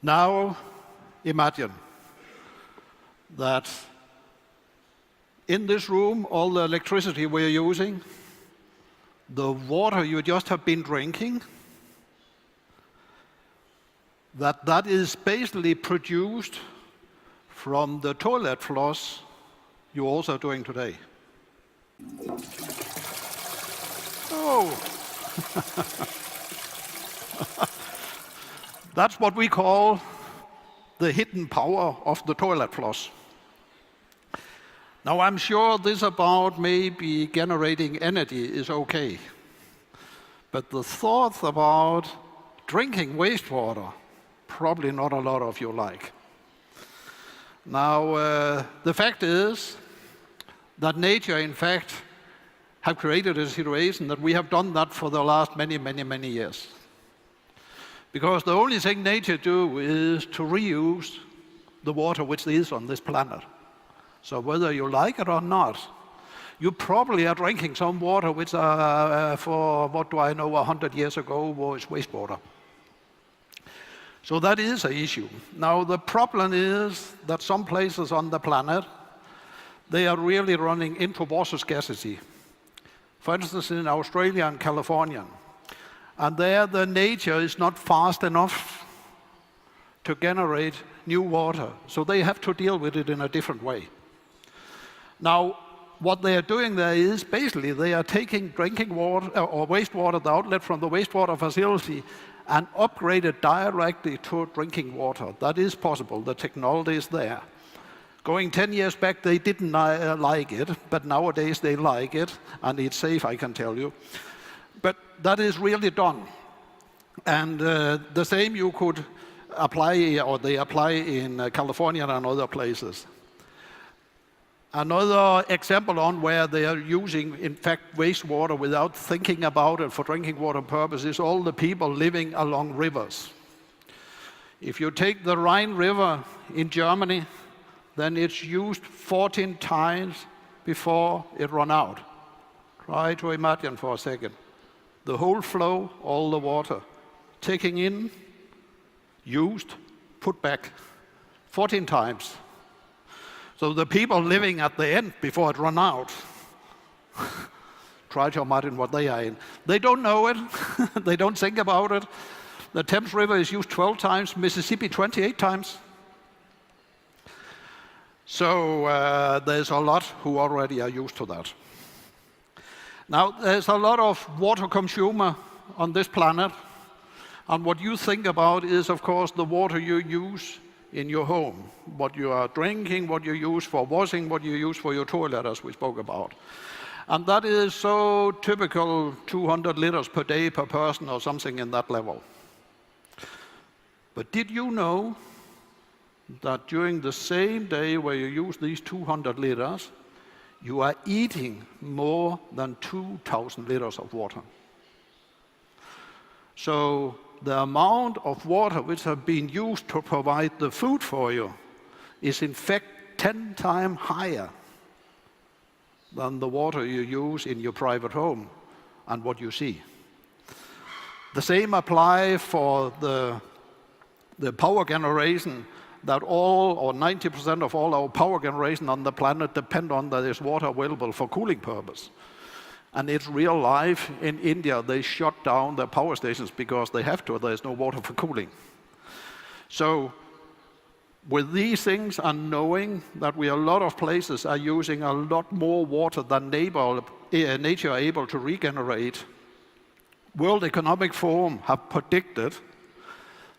Now, imagine that in this room, all the electricity we're using, the water you just have been drinking, that is basically produced from the toilet floss you're also doing today. Oh. That's what we call the hidden power of the toilet floss. Now, I'm sure this about maybe generating energy is okay, but the thought about drinking wastewater, probably not a lot of you like. Now, the fact is that nature, in fact, have created a situation that we have done that for the last many years. Because the only thing nature do is to reuse the water which is on this planet. So whether you like it or not, you probably are drinking some water which, for what do I know, 100 years ago was wastewater. So that is an issue. Now the problem is that some places on the planet, they are really running into water scarcity. For instance, in Australia and California. And there the nature is not fast enough to generate new water. So they have to deal with it in a different way. Now, what they are doing there is basically they are taking drinking water or wastewater, the outlet from the wastewater facility, and upgrade it directly to drinking water. That is possible. The technology is there. Going 10 years back, they didn't like it, but nowadays they like it, and it's safe, I can tell you. But that is really done. And the same you could apply, or they apply in California and other places. Another example on where they are using, in fact, wastewater without thinking about it for drinking water purposes is all the people living along rivers. If you take the Rhine River in Germany, then it's used 14 times before it runs out. Try to imagine for a second. The whole flow, all the water, taking in, used, put back, 14 times. So the people living at the end before it runs out, try to imagine what they are in. They don't know it, they don't think about it. The Thames River is used 12 times, Mississippi 28 times. So there's a lot who already are used to that. Now, there's a lot of water consumer on this planet, and what you think about is, of course, the water you use in your home, what you are drinking, what you use for washing, what you use for your toilet, as we spoke about. And that is so typical, 200 liters per day per person or something in that level. But did you know that during the same day where you use these 200 liters, you are eating more than 2,000 liters of water? So the amount of water which have been used to provide the food for you is in fact 10 times higher than the water you use in your private home and what you see. The same applies for the power generation, that all or 90% of all our power generation on the planet depend on that there's water available for cooling purpose. And it's real life. In India, they shut down their power stations because they have to. There's no water for cooling. So with these things and knowing that a lot of places are using a lot more water than nature are able to regenerate, World Economic Forum have predicted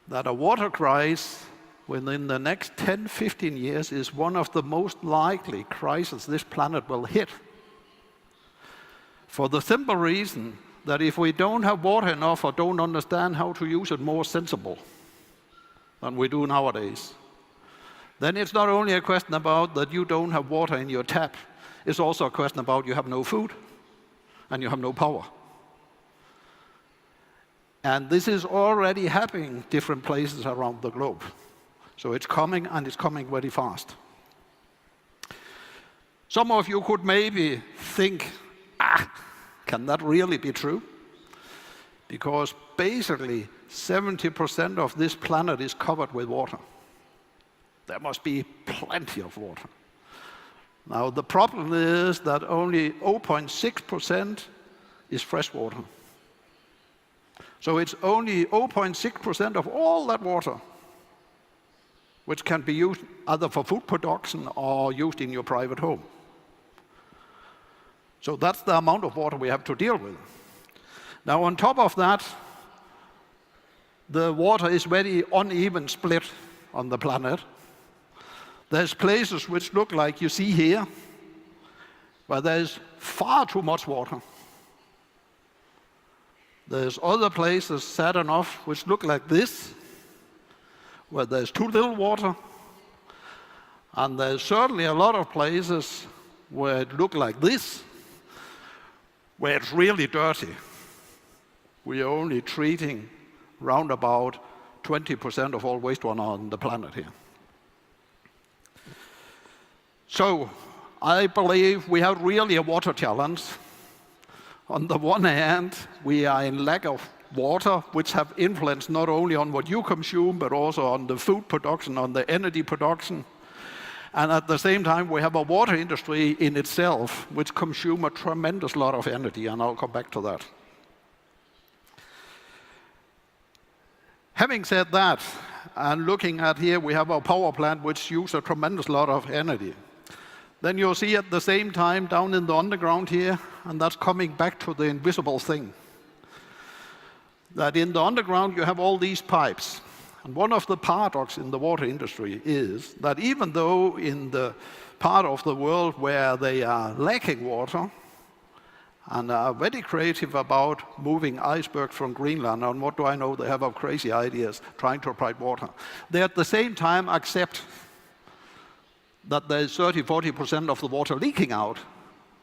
that a water crisis within the next 10, 15 years is one of the most likely crises this planet will hit. For the simple reason that if we don't have water enough or don't understand how to use it more sensible than we do nowadays, then it's not only a question about that you don't have water in your tap, it's also a question about you have no food and you have no power. And this is already happening in different places around the globe. So it's coming, and it's coming very fast. Some of you could maybe think, can that really be true? Because basically 70% of this planet is covered with water. There must be plenty of water. Now, the problem is that only 0.6% is fresh water. So it's only 0.6% of all that water which can be used either for food production or used in your private home. So that's the amount of water we have to deal with. Now, on top of that, the water is very uneven split on the planet. There's places which look like you see here, where there's far too much water. There's other places, sad enough, which look like this, where there's too little water. And there's certainly a lot of places where it look like this, where it's really dirty. We are only treating round about 20% of all wastewater on the planet here. So I believe we have really a water challenge. On the one hand, we are in lack of water, which have influence not only on what you consume, but also on the food production, on the energy production. And at the same time, we have a water industry in itself, which consumes a tremendous lot of energy, and I'll come back to that. Having said that, and looking at here, we have our power plant, which uses a tremendous lot of energy. Then you'll see at the same time down in the underground here, and that's coming back to the invisible thing, that in the underground you have all these pipes. And one of the paradoxes in the water industry is that even though in the part of the world where they are lacking water and are very creative about moving icebergs from Greenland, and what do I know, they have crazy ideas trying to provide water, they at the same time accept that there's 30–40% of the water leaking out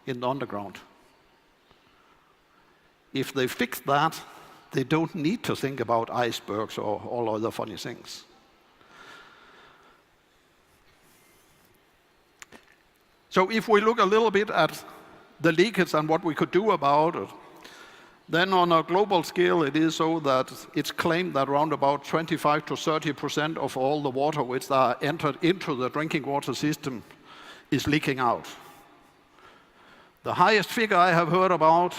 in the underground. If they fix that, they don't need to think about icebergs or all other funny things. So if we look a little bit at the leakage and what we could do about it, then on a global scale, it is so that it's claimed that around about 25–30% of all the water which are entered into the drinking water system is leaking out. The highest figure I have heard about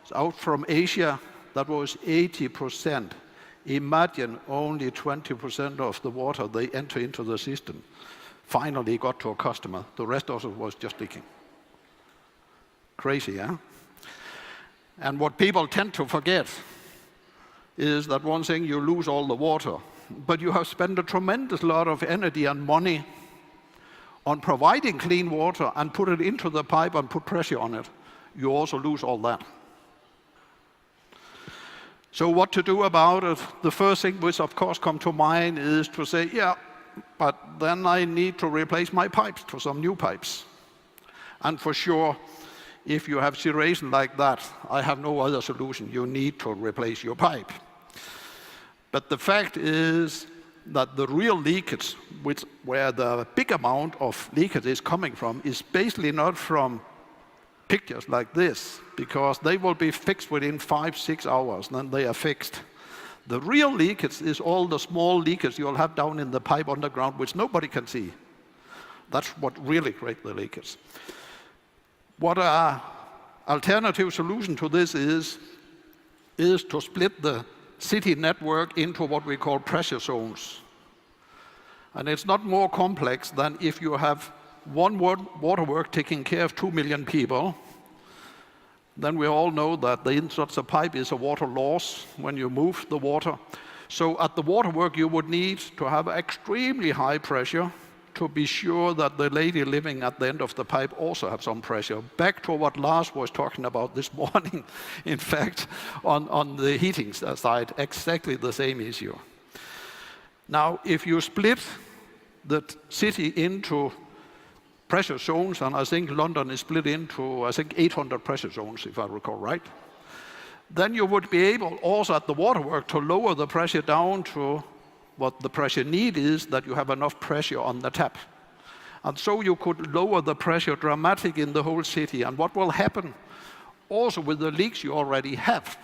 is out from Asia. That was 80%. Imagine only 20% of the water they enter into the system finally got to a customer. The rest of it was just leaking. Crazy, huh? And what people tend to forget is that one thing, you lose all the water, but you have spent a tremendous lot of energy and money on providing clean water and put it into the pipe and put pressure on it. You also lose all that. So what to do about it? The first thing which of course comes to mind is to say, yeah, but then I need to replace my pipes to some new pipes. And for sure, if you have a situation like that, I have no other solution. You need to replace your pipe. But the fact is that the real leakage, where the big amount of leakage is coming from, is basically not from pictures like this, because they will be fixed within 5–6 hours, then they are fixed. The real leakage is all the small leakage you'll have down in the pipe underground, which nobody can see. That's what really creates the leakage. What an alternative solution to this is to split the city network into what we call pressure zones. And it's not more complex than if you have one waterwork taking care of 2 million people, then we all know that the inside of the pipe is a water loss when you move the water. So at the waterwork, you would need to have extremely high pressure to be sure that the lady living at the end of the pipe also have some pressure. Back to what Lars was talking about this morning, in fact, on the heating side, exactly the same issue. Now, if you split the city into pressure zones, and I think London is split into, 800 pressure zones, if I recall right, then you would be able also at the waterwork to lower the pressure down to what the pressure need is, that you have enough pressure on the tap. And so you could lower the pressure dramatically in the whole city. And what will happen also with the leaks you already have,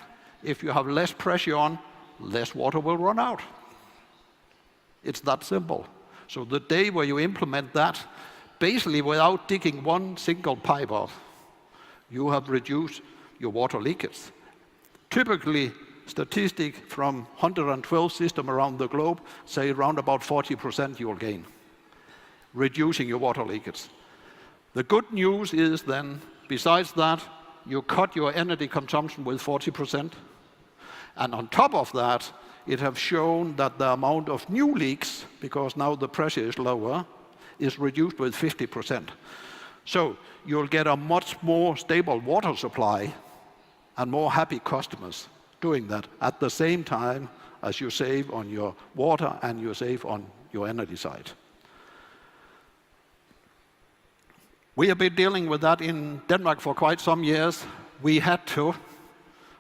if you have less pressure on, less water will run out. It's that simple. So the day where you implement that, basically without digging one single pipe up, you have reduced your water leakage. Typically, statistic from 112 systems around the globe say around about 40% you'll gain, reducing your water leakage. The good news is then, besides that, you cut your energy consumption with 40%. And on top of that, it has shown that the amount of new leaks, because now the pressure is lower, is reduced with 50%. So you'll get a much more stable water supply and more happy customers doing that at the same time as you save on your water and you save on your energy side. We have been dealing with that in Denmark for quite some years. We had to.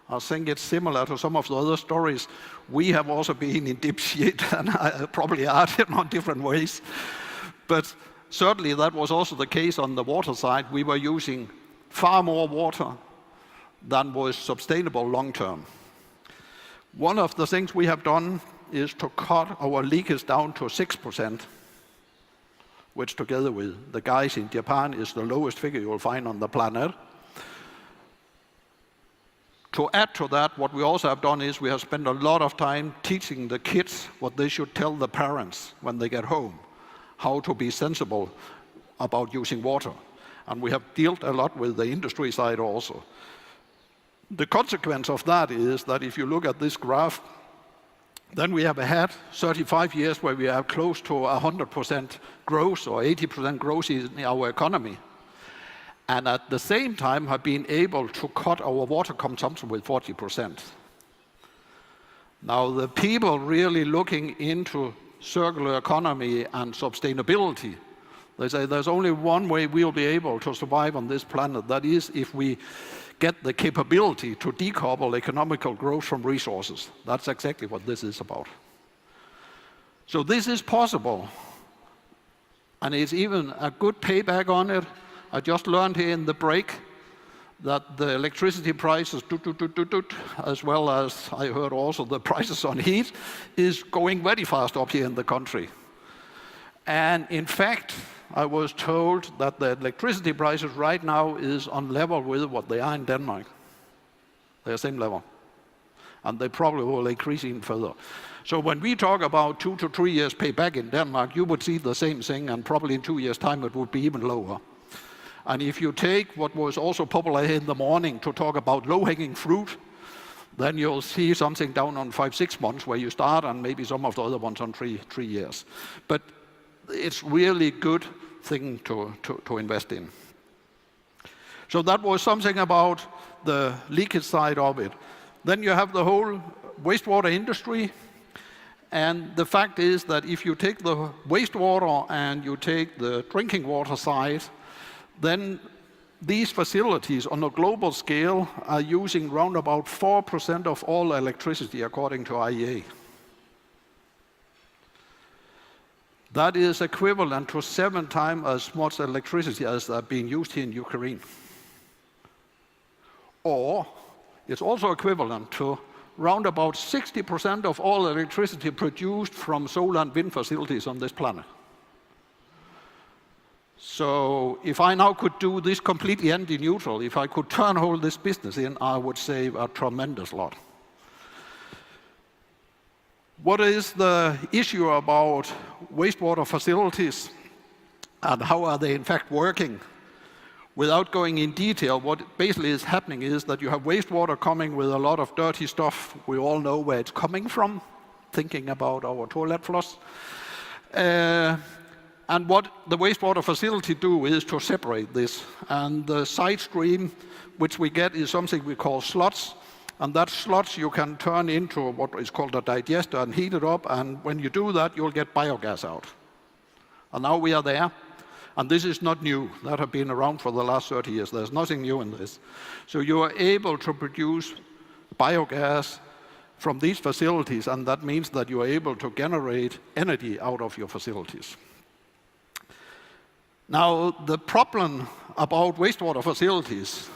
I think it's similar to some of the other stories. We have also been in deep shit and probably are in different ways. But certainly that was also the case on the water side. We were using far more water than was sustainable long term. One of the things we have done is to cut our leakage down to 6%, which together with the guys in Japan is the lowest figure you will find on the planet. To add to that, what we also have done is we have spent a lot of time teaching the kids what they should tell the parents when they get home, how to be sensible about using water. And we have dealt a lot with the industry side also. The consequence of that is that if you look at this graph, then we have had 35 years where we have close to 100% growth or 80% growth in our economy. And at the same time have been able to cut our water consumption with 40%. Now the people really looking into circular economy and sustainability, they say there's only one way we'll be able to survive on this planet. That is if we get the capability to decouple economical growth from resources. That's exactly what this is about. So this is possible. And it's even a good payback on it. I just learned here in the break that the electricity prices, as well as I heard also the prices on heat, is going very fast up here in the country. And in fact, I was told that the electricity prices right now is on level with what they are in Denmark. They're same level. And they probably will increase even further. So when we talk about 2 to 3 years payback in Denmark, you would see the same thing, and probably in 2 years' time it would be even lower. And if you take what was also popular in the morning to talk about low-hanging fruit, then you'll see something down on 5-6 months where you start, and maybe some of the other ones on 3 years. But it's really good thing to invest in. So that was something about the leakage side of it. Then you have the whole wastewater industry. And the fact is that if you take the wastewater and you take the drinking water side, then these facilities on a global scale are using around about 4% of all electricity according to IEA. That is equivalent to 7 times as much electricity as are being used here in Ukraine. Or it's also equivalent to round about 60% of all electricity produced from solar and wind facilities on this planet. So if I now could do this completely energy neutral, if I could turn all this business in, I would save a tremendous lot. What is the issue about wastewater facilities and how are they in fact working? Without going in detail, what basically is happening is that you have wastewater coming with a lot of dirty stuff. We all know where it's coming from, thinking about our toilet flush. And what the wastewater facility do is to separate this. And the side stream, which we get, is something we call sludge. And that sludge you can turn into what is called a digester and heat it up. And when you do that, you'll get biogas out. And now we are there. And this is not new. That has been around for the last 30 years. There's nothing new in this. So you are able to produce biogas from these facilities. And that means that you are able to generate energy out of your facilities. Now, the problem about wastewater facilities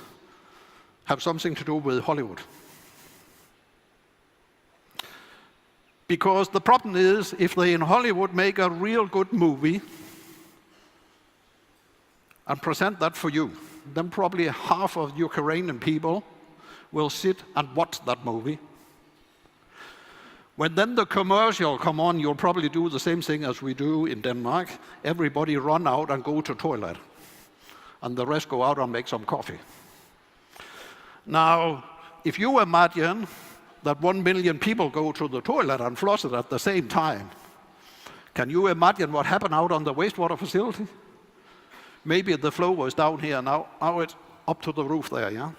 have something to do with Hollywood. Because the problem is, if they in Hollywood make a real good movie and present that for you, then probably half of Ukrainian people will sit and watch that movie. When then the commercial come on, you'll probably do the same thing as we do in Denmark. Everybody run out and go to toilet, and the rest go out and make some coffee. Now, if you imagine that 1 million people go to the toilet and flush it at the same time, can you imagine what happened out on the wastewater facility? Maybe the flow was down here, now it's up to the roof there, yeah?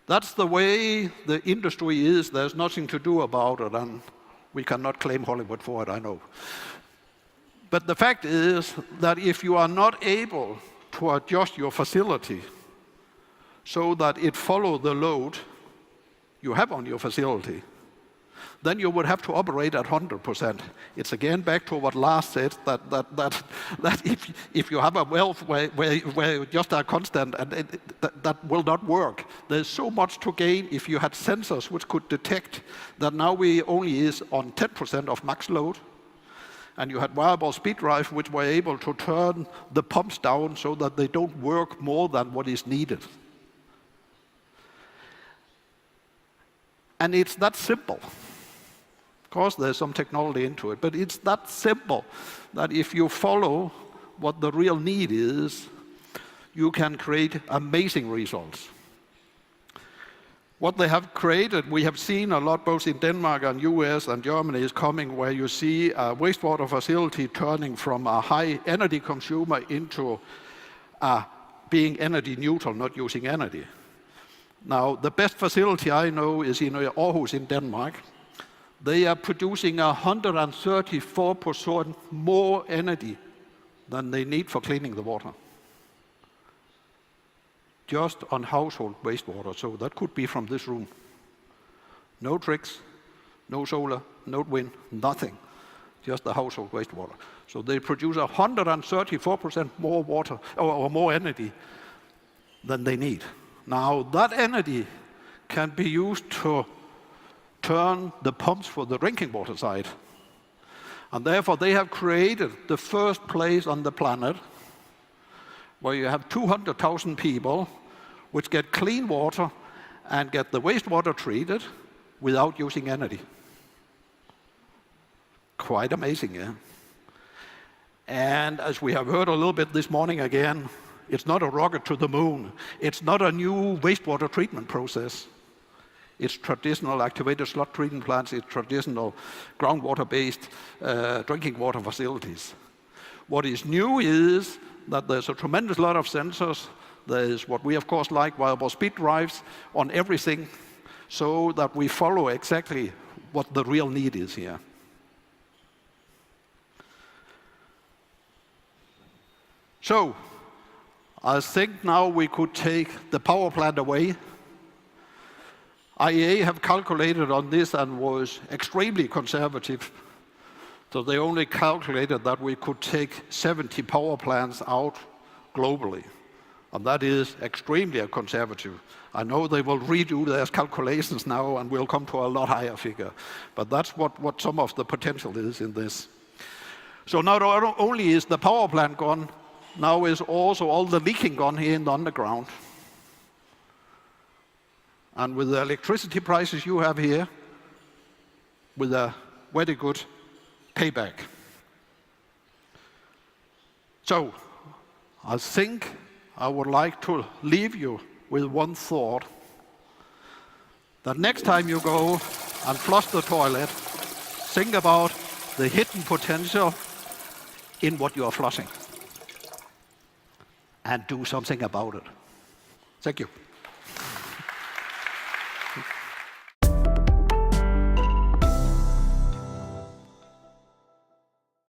That's the way the industry is. There's nothing to do about it, and we cannot claim Hollywood for it, I know. But the fact is that if you are not able to adjust your facility so that it follows the load you have on your facility, then you would have to operate at 100%. It's again back to what Lars said, that if you have a well where you just are constant, and that will not work. There's so much to gain if you had sensors which could detect that now we only is on 10% of max load, and you had variable speed drive which were able to turn the pumps down so that they don't work more than what is needed. And it's that simple. Of course, there's some technology into it, but it's that simple that if you follow what the real need is, you can create amazing results. What they have created, we have seen a lot both in Denmark and US and Germany is coming, where you see a wastewater facility turning from a high energy consumer into being energy neutral, not using energy. Now, the best facility I know is in Aarhus in Denmark. They are producing 134% more energy than they need for cleaning the water. Just on household wastewater, so that could be from this room. No tricks, no solar, no wind, nothing. Just the household wastewater. So they produce 134% more water, or more energy than they need. Now, that energy can be used to turn the pumps for the drinking water side. And therefore, they have created the first place on the planet where you have 200,000 people which get clean water and get the wastewater treated without using energy. Quite amazing, yeah? And as we have heard a little bit this morning again, it's not a rocket to the moon. It's not a new wastewater treatment process. It's traditional activated sludge treatment plants. It's traditional groundwater-based drinking water facilities. What is new is that there's a tremendous lot of sensors. There's what we, of course, like variable speed drives on everything, so that we follow exactly what the real need is here. So, I think now we could take the power plant away. IEA have calculated on this and was extremely conservative. So they only calculated that we could take 70 power plants out globally. And that is extremely conservative. I know they will redo their calculations now and we'll come to a lot higher figure. But that's what some of the potential is in this. So not only is the power plant gone, now is also all the leaking gone here in the underground. And with the electricity prices you have here, with a very good payback. So, I think I would like to leave you with one thought. That next time you go and flush the toilet, think about the hidden potential in what you are flushing. And do something about it. Thank you.